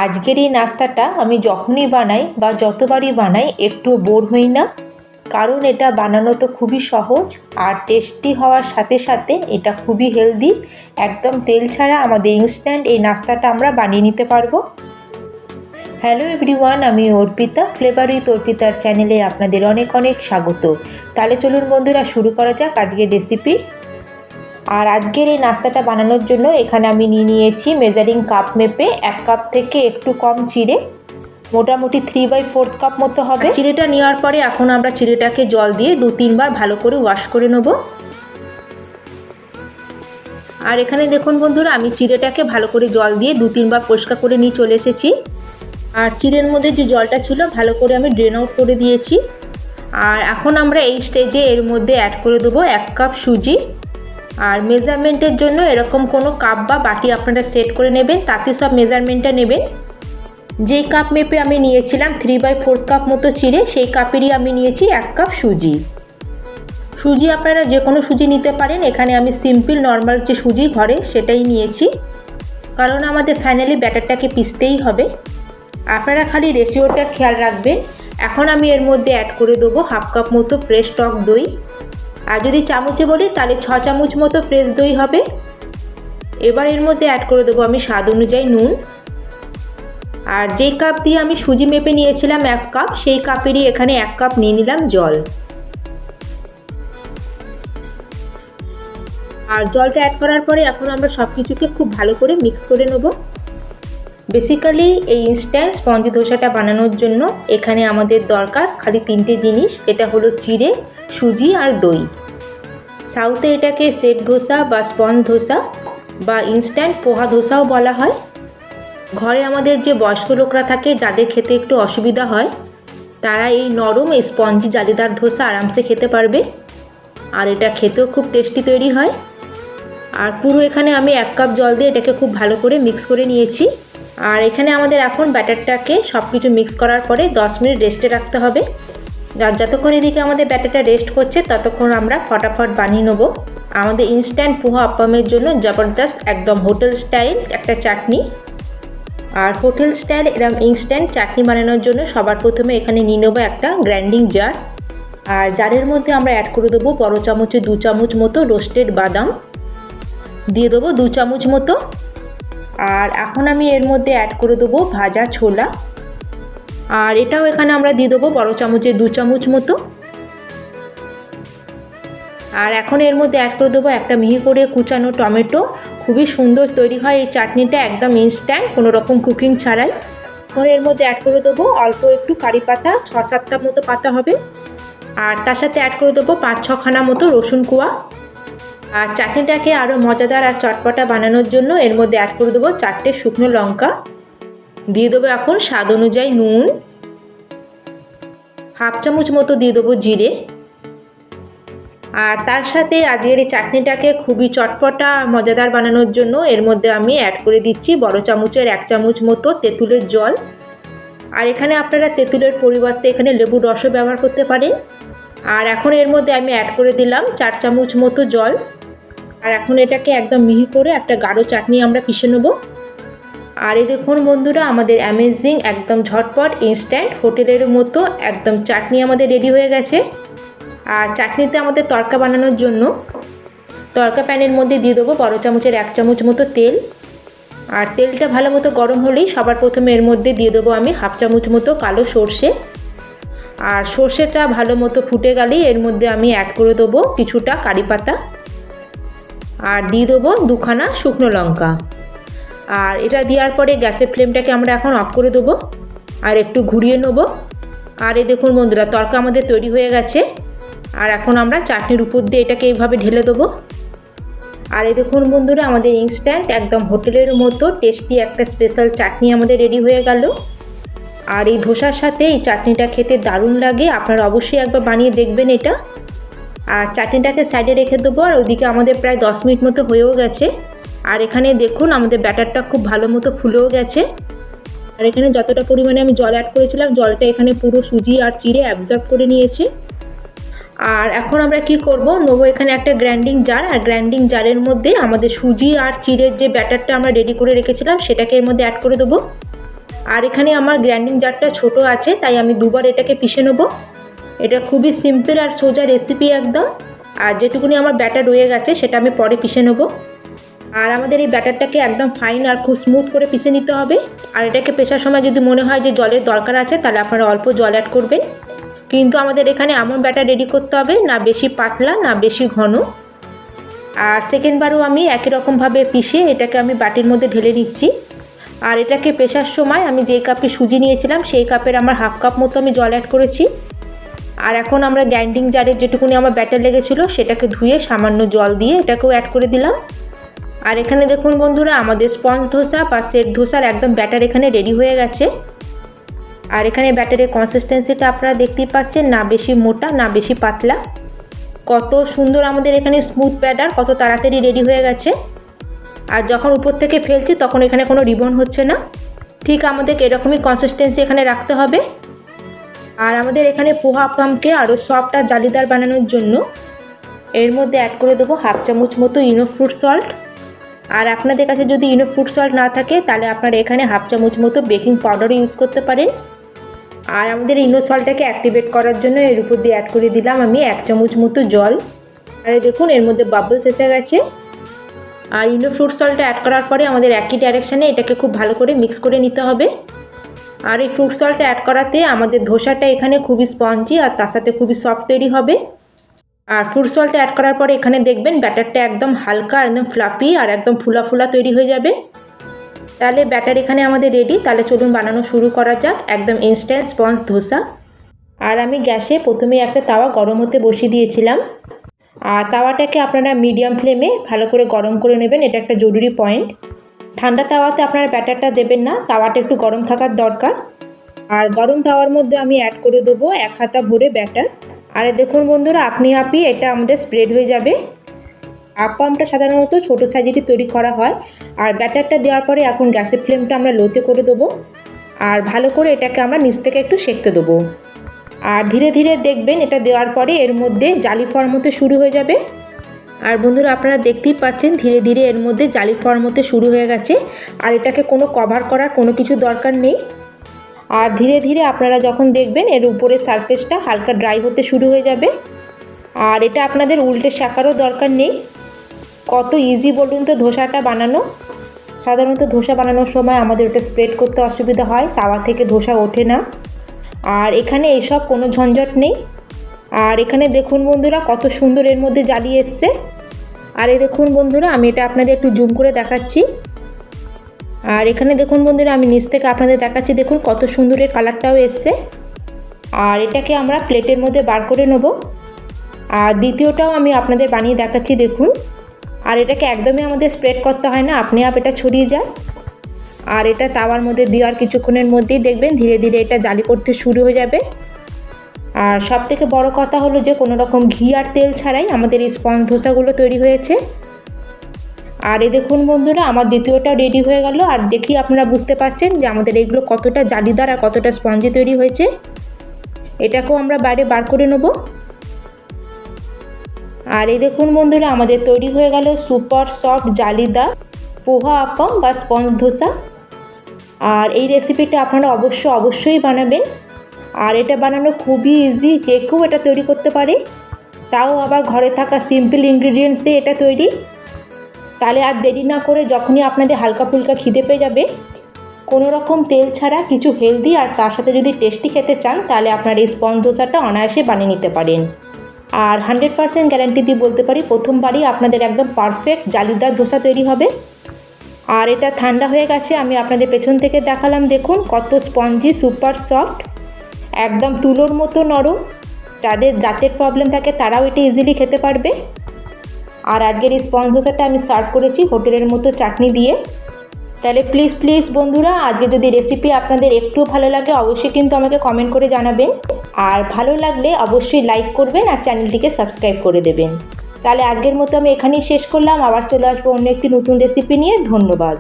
আজকের এই নাস্তাটা আমি যখনই বানাই বা যতবারই বানাই একটু বোর হই না, কারণ এটা বানানো তো খুবই সহজ আর টেস্টি হওয়ার সাথে সাথে এটা খুবই হেলদি। একদম তেল ছাড়া আমাদের ইনস্ট্যান্ট এই নাস্তাটা আমরা বানিয়ে নিতে পারবো। হ্যালো এভরিওয়ান, আমি অর্পিতা, ফ্লেভার উইথ অর্পিতার চ্যানেলে আপনাদের অনেক অনেক স্বাগত। তাহলে চলুন বন্ধুরা, শুরু করা যাক আজকের রেসিপি। আর আজকের এই নাস্তাটা বানানোর জন্য এখানে আমি নিয়েছি মেজারিং কাপ মেপে 1 কাপ থেকে একটু কম চিড়ে, মোটামুটি 3/4 কাপ মতো হবে। চিড়েটা নেওয়ার পরে এখন আমরা চিড়েটাকে জল দিয়ে 2-3 বার ভালো করে ওয়াশ করে নেব। আর এখানে দেখুন বন্ধুরা, আমি চিড়েটাকে ভালো করে জল দিয়ে 2-3 বার পরিষ্কার করে নিয়ে চলে এসেছি। আর চিড়ের মধ্যে যে জলটা ছিল ভালো করে আমি ড্রেন আউট করে দিয়েছি। আর এখন আমরা এই স্টেজে এর মধ্যে অ্যাড করে দেবো 1 কাপ সুজি। আর মেজারমেন্টের জন্য এরকম কোনো কাপ বা বাটি আপনারা সেট করে নেবেন, তাতে সব মেজারমেন্টটা নেবেন। যেই কাপ মেপে আমি নিয়েছিলাম 3/4 কাপ মতো চিড়ে, সেই কাপেরই আমি নিয়েছি 1 কাপ সুজি। সুজি আপনারা যে কোনো সুজি নিতে পারেন, এখানে আমি সিম্পল নর্মাল যে সুজি ঘরে সেটাই নিয়েছি, কারণ আমাদের ফাইনালি ব্যাটারটাকে পিসতেই হবে। আপনারা খালি রেশিওটা খেয়াল রাখবেন। এখন আমি এর মধ্যে অ্যাড করে দেবো 1/2 কাপ মতো ফ্রেশ টক দই। আর যদি চামচে বলি তাহলে 6 চামচ মতো ফ্রেশ দই হবে। এবার এর মধ্যে অ্যাড করে দেবো আমি স্বাদ অনুযায়ী নুন। আর যেই কাপ দিয়ে আমি সুজি মেপে নিয়েছিলাম 1 কাপ, সেই কাপেরই এখানে 1 কাপ নিয়ে নিলাম জল। আর জলটা অ্যাড করার পরে এখন আমরা সব কিছুকে খুব ভালো করে মিক্স করে নেব। বেসিক্যালি এই ইনস্ট্যান্ট স্পঞ্জি ধোসাটা বানানোর জন্য এখানে আমাদের দরকার খালি 3টে জিনিস। এটা হলো চিড়ে, সুজি আর দই। সাউথে এটাকে সেট ধোসা বা স্পঞ্জ ধোসা বা ইনস্ট্যান্ট পোহা ধোসাও বলা হয়। ঘরে আমাদের যে বয়স্ক লোকরা থাকে, যাদের খেতে একটু অসুবিধা হয়, তারা এই নরম এই স্পঞ্জি জালিদার ধোসা আরামসে খেতে পারবে। আর এটা খেতেও খুব টেস্টি তৈরি হয়। আর পুরো এখানে আমি 1 কাপ জল দিয়ে এটাকে খুব ভালো করে মিক্স করে নিয়েছি। আর এখানে আমাদের এখন ব্যাটারটাকে সব কিছু মিক্স করার পরে 10 মিনিট রেস্টে রাখতে হবে। আর যতক্ষণ এদিকে আমাদের ব্যাটারটা রেস্ট করছে ততক্ষণ আমরা ফটাফট বানিয়ে নেব আমাদের ইনস্ট্যান্ট পোহা আপ্পামের জন্য জবরদস্ত একদম হোটেল স্টাইল একটা চাটনি। আর হোটেল স্টাইল এরকম ইনস্ট্যান্ট চাটনি বানানোর জন্য সবার প্রথমে এখানে নিয়ে নেবো একটা গ্রাইন্ডিং জার। আর জারের মধ্যে আমরা অ্যাড করে দেবো বড় চামচে 2 চামচ মতো রোস্টেড বাদাম, দিয়ে দেবো 2 চামচ মতো। আর এখন আমি এর মধ্যে অ্যাড করে দেবো ভাজা ছোলা, আর এটাও এখানে আমরা দিয়ে দেবো বড় চামচে 2 চামচ মতো। আর এখন এর মধ্যে অ্যাড করে দেবো একটা মিহি করে কুচানো টমেটো। খুবই সুন্দর তৈরি হয় এই চাটনিটা, একদম ইনস্ট্যান্ট, কোনো রকম কুকিং ছাড়াই। এখন এর মধ্যে অ্যাড করে দেবো অল্প একটু কারি পাতা, 6-7টা মতো পাতা হবে। আর তার সাথে অ্যাড করে দেবো 5-6 খানা মতো রসুন কোয়া। আর চাটনিটাকে আরও মজাদার আর চটপটা বানানোর জন্য এর মধ্যে অ্যাড করে দেবো 4টে শুকনো লঙ্কা। দিয়ে দেবো এখন স্বাদ অনুযায়ী নুন, 1/2 চামচ মতো দিয়ে দেবো জিরে। আর তার সাথে আজকের এই চাটনিটাকে খুবই চটপটা মজাদার বানানোর জন্য এর মধ্যে আমি অ্যাড করে দিচ্ছি বড় চামচের 1 চামচ মতো তেঁতুলের জল। আর এখানে আপনারা তেঁতুলের পরিবর্তে এখানে লেবুর রসও ব্যবহার করতে পারেন। আর এখন এর মধ্যে আমি অ্যাড করে দিলাম 4 চামচ মতো জল। আর এখন এটাকে একদম মিহি করে একটা গাঢ় চাটনি আমরা পিষে নেব। আর এই দেখুন বন্ধুরা, আমাদের অ্যামেজিং একদম ঝটপট ইনস্ট্যান্ট হোটেলের মতো একদম চাটনি আমাদের রেডি হয়ে গেছে। আর চাটনিতে আমাদের তড়কা বানানোর জন্য তড়কা প্যানের মধ্যে দিয়ে দেবো বড় চামচের 1 চামচ মতো তেল। আর তেলটা ভালো মতো গরম হলেই সবার প্রথমে এর মধ্যে দিয়ে দেবো আমি 1/2 চামচ মতো কালো সর্ষে। আর সর্ষেটা ভালো মতো ফুটে গেলেই এর মধ্যে আমি অ্যাড করে দেবো কিছুটা কারি পাতা। আর দিয়ে দেবো 2 খানা শুকনো লঙ্কা। আর এটা দেওয়ার পরে গ্যাসের ফ্লেমটাকে আমরা এখন অফ করে দেবো আর একটু ঘুরিয়ে নেব। আর এই দেখুন বন্ধুরা, তড়কা আমাদের তৈরি হয়ে গেছে। আর এখন আমরা চাটনির উপর দিয়ে এটাকে এইভাবে ঢেলে দেবো। আর এই দেখুন বন্ধুরা, আমাদের ইনস্ট্যান্ট একদম হোটেলের মতো টেস্টি একটা স্পেশাল চাটনি আমাদের রেডি হয়ে গেল। আর এই ধোসার সাথে এই চাটনিটা খেতে দারুণ লাগে, আপনারা অবশ্যই একবার বানিয়ে দেখবেন এটা। আর চাটনিটাকে সাইডে রেখে দেবো। আর ওইদিকে আমাদের প্রায় 10 মিনিট মতো হয়েও গেছে। আর এখানে দেখুন আমাদের ব্যাটারটা খুব ভালো মতো ফুলেও গেছে। আর এখানে যতটা পরিমাণে আমি জল অ্যাড করেছিলাম, জলটা এখানে পুরো সুজি আর চিড়ে অ্যাবজর্ব করে নিয়েছে। আর এখন আমরা কি করব, নেবো এখানে একটা গ্রাইন্ডিং জার। আর গ্রাইন্ডিং জারের মধ্যে আমাদের সুজি আর চিড়ের যে ব্যাটারটা আমরা রেডি করে রেখেছিলাম সেটাকে এর মধ্যে অ্যাড করে দেবো। আর এখানে আমার গ্রাইন্ডিং জারটা ছোট আছে, তাই আমি দুবার এটাকে পিষে নেবো। এটা খুবই সিম্পল আর সোজা রেসিপি একদম। আর যেটুকুনি আমার ব্যাটার রয়ে গেছে সেটা আমি পরে পিষে নেবো। আর আমাদের এই ব্যাটারটাকে একদম ফাইন আর খুব স্মুথ করে পিষে নিতে হবে। আর এটাকে পেষার সময় যদি মনে হয় যে জলের দরকার আছে, তাহলে আপনারা অল্প জল অ্যাড করবেন। কিন্তু আমাদের এখানে এমন ব্যাটার রেডি করতে হবে, না বেশি পাতলা না বেশি ঘন। আর সেকেন্ডবারও আমি একই রকমভাবে পিষে এটাকে আমি বাটির মধ্যে ঢেলে নিচ্ছি। আর এটাকে পেষার সময় আমি যেই কাপে সুজি নিয়েছিলাম সেই কাপের আমার হাফ কাপ মতো আমি জল অ্যাড করেছি। আর এখন আমরা গ্রাইন্ডিং জারের যেটুকুনি আমার ব্যাটার লেগেছিলো সেটাকে ধুয়ে সামান্য জল দিয়ে এটাকেও অ্যাড করে দিলাম। আর এখানে দেখুন বন্ধুরা, আমাদের স্পঞ্জ ধোসা বা সেট ধোসার একদম ব্যাটার এখানে রেডি হয়ে গেছে। আর এখানে ব্যাটারের কনসিস্টেন্সিটা আপনারা দেখতেই পাচ্ছেন, না বেশি মোটা না বেশি পাতলা। কত সুন্দর আমাদের এখানে স্মুথ ব্যাটার, কত তাড়াতাড়ি রেডি হয়ে গেছে। আর যখন উপর থেকে ফেলছি তখন এখানে কোনো রিবন হচ্ছে না। ঠিক আমাদের এরকমই কনসিস্টেন্সি এখানে রাখতে হবে। আর আমাদের এখানে পোহা আপ্পামকে আরও সফট আর জালিদার বানানোর জন্য এর মধ্যে অ্যাড করে দেবো হাফ চামচ মতো ইনো ফ্রুট সল্ট। আর আপনাদের কাছে যদি ইনো ফ্রুট সল্ট না থাকে তাহলে আপনারা এখানে হাফ চামচ মতো বেকিং পাউডারও ইউজ করতে পারেন। আর আমাদের ইনো সল্টটাকে অ্যাক্টিভেট করার জন্য এর উপর দিয়ে অ্যাড করে দিলাম আমি 1 চামচ মতো জল। আর দেখুন এর মধ্যে বাবলস এসে গেছে। আর ইনো ফ্রুট সল্টটা অ্যাড করার পরে আমাদের একই ডাইরেকশানে এটাকে খুব ভালো করে মিক্স করে নিতে হবে। আর এই ফ্রুট সল্টটা অ্যাড করাতে আমাদের ধোসাটা এখানে খুবই স্পঞ্জি আর তার সাথে খুবই সফট তৈরি হবে। আর ফ্রুট সল্টটা অ্যাড করার পরে এখানে দেখবেন ব্যাটারটা একদম হালকা, একদম ফ্লাফি আর একদম ফুলা ফুলা তৈরি হয়ে যাবে। তাহলে ব্যাটার এখানে আমাদের রেডি। তাহলে চলুন বানানো শুরু করা যাক একদম ইনস্ট্যান্ট স্পঞ্জ ধোসা। আর আমি গ্যাসে প্রথমে একটা তাওয়া গরম হতে বসিয়ে দিয়েছিলাম। আর তাওয়াটাকে আপনারা মিডিয়াম ফ্লেমে ভালো করে গরম করে নেবেন, এটা একটা জরুরি পয়েন্ট। ঠান্ডা তাওয়াতে আপনারা ব্যাটারটা দেবেন না, তাওয়াটা একটু গরম থাকার দরকার। আর গরম তাওয়ার মধ্যে আমি অ্যাড করে দেবো 1 হাতা ভরে ব্যাটার। আর দেখুন বন্ধুরা, আপনি এটা আমাদের স্প্রেড হয়ে যাবে। আপ্পামটা সাধারণত ছোটো সাইজেরই তৈরি করা হয়। আর ব্যাটারটা দেওয়ার পরে এখন গ্যাসের ফ্লেমটা আমরা লোতে করে দেবো। আর ভালো করে এটাকে আমরা নিচ থেকে একটু সেঁকতে দেবো। আর ধীরে ধীরে দেখবেন এটা দেওয়ার পরে এর মধ্যে জালি ফর্ম হতে শুরু হয়ে যাবে। আর বন্ধুরা, আপনারা দেখতেই পাচ্ছেন ধীরে ধীরে এর মধ্যে জালি ফর্ম হতে শুরু হয়ে গেছে। আর এটাকে কোনো কভার করার কোনো কিছু দরকার নেই। আর ধীরে ধীরে আপনারা যখন দেখবেন এর উপরের সারফেসটা হালকা ড্রাই হতে শুরু হয়ে যাবে। আর এটা আপনাদের উল্টে শাকারও দরকার নেই। কত ইজি বলুন তো ধোসাটা বানানো। সাধারণত ধোসা বানানোর সময় আমাদের ওটা স্প্রেড করতে অসুবিধা হয়, তাওয়া থেকে ধোসা ওঠে না। আর এখানে এসব কোনো ঝঞ্ঝট নেই। আর এখানে দেখুন বন্ধুরা কত সুন্দর এর মধ্যে জালি এসছে। আর এই দেখুন বন্ধুরা, আমি এটা আপনাদের একটু জুম করে দেখাচ্ছি। আর এখানে দেখুন বন্ধুরা, আমি নিচ থেকে আপনাদের দেখাচ্ছি, দেখুন কত সুন্দর এর কালারটাও এসছে। আর এটাকে আমরা প্লেটের মধ্যে বার করে নেব। আর দ্বিতীয়টাও আমি আপনাদের বানিয়ে দেখাচ্ছি, দেখুন। আর এটাকে একদমই আমাদের স্প্রেড করতে হয় না, আপনি এটা ছড়িয়ে যায়। আর এটা তাওয়ার মধ্যে দেওয়ার কিছুক্ষণের মধ্যেই দেখবেন ধীরে ধীরে এটা জালি করতে শুরু হয়ে যাবে। আর সব থেকে বড় কথা হলো যে কোনো রকম ঘি আর তেল ছাড়াই আমাদের এই স্পঞ্জ ধোসাগুলো তৈরি হয়েছে। আর এই দেখুন বন্ধুরা, আমার দ্বিতীয়টা রেডি হয়ে গেল। আর দেখি আপনারা বুঝতে পারছেন যে আমাদের এগুলো কতটা জালিদার আর কতটা স্পঞ্জি তৈরি হয়েছে। এটাকেও আমরা বাইরে বার করে নেব। আর এই দেখুন বন্ধুরা, আমাদের তৈরি হয়ে গেল সুপার সফট জালিদার পোহা আপ্পাম বা স্পঞ্জ ধোসা। আর এই রেসিপিটা আপনারা অবশ্যই বানাবেন। আর এটা বানানো খুবই ইজি, যে কেউ এটা তৈরি করতে পারে, তাও আবার ঘরে থাকা সিম্পল ইনগ্রিডিয়েন্টস দিয়ে এটা তৈরি। তাহলে আর দেরি না করে যখনই আপনাদের হালকা ফুলকা খিদে পেয়ে যাবে, কোনো রকম তেল ছাড়া কিছু হেলদি আর তার সাথে যদি টেস্টি খেতে চান, তাহলে আপনার এই স্পঞ্জ ধোসাটা অনায়াসে বানিয়ে নিতে পারেন। আর 100% গ্যারান্টি দিয়ে বলতে পারি প্রথমবারই আপনাদের একদম পারফেক্ট জালিদার ধোসা তৈরি হবে। আর এটা ঠান্ডা হয়ে গেছে, আমি আপনাদের পেছন থেকে দেখালাম, দেখুন কত স্পঞ্জি, সুপার সফট, একদম তুলোর মতো নরম। যাদের দাঁতের প্রবলেম থাকে তারাও এটা ইজিলি খেতে পারবে। আর আজকের এই স্পঞ্জ ধোসাটা আমি সার্ভ করেছি হোটেলের মতো চাটনি দিয়ে। তাহলে প্লিজ বন্ধুরা, আজকে যদি রেসিপি আপনাদের একটু ভালো লাগে অবশ্যই কিন্তু আমাকে কমেন্ট করে জানাবেন। আর ভালো লাগলে অবশ্যই লাইক করবেন আর চ্যানেলটিকে সাবস্ক্রাইব করে দেবেন। তাহলে আজকের মতো আমি এখানেই শেষ করলাম। আবার চলে আসবো অন্য একটি নতুন রেসিপি নিয়ে। ধন্যবাদ।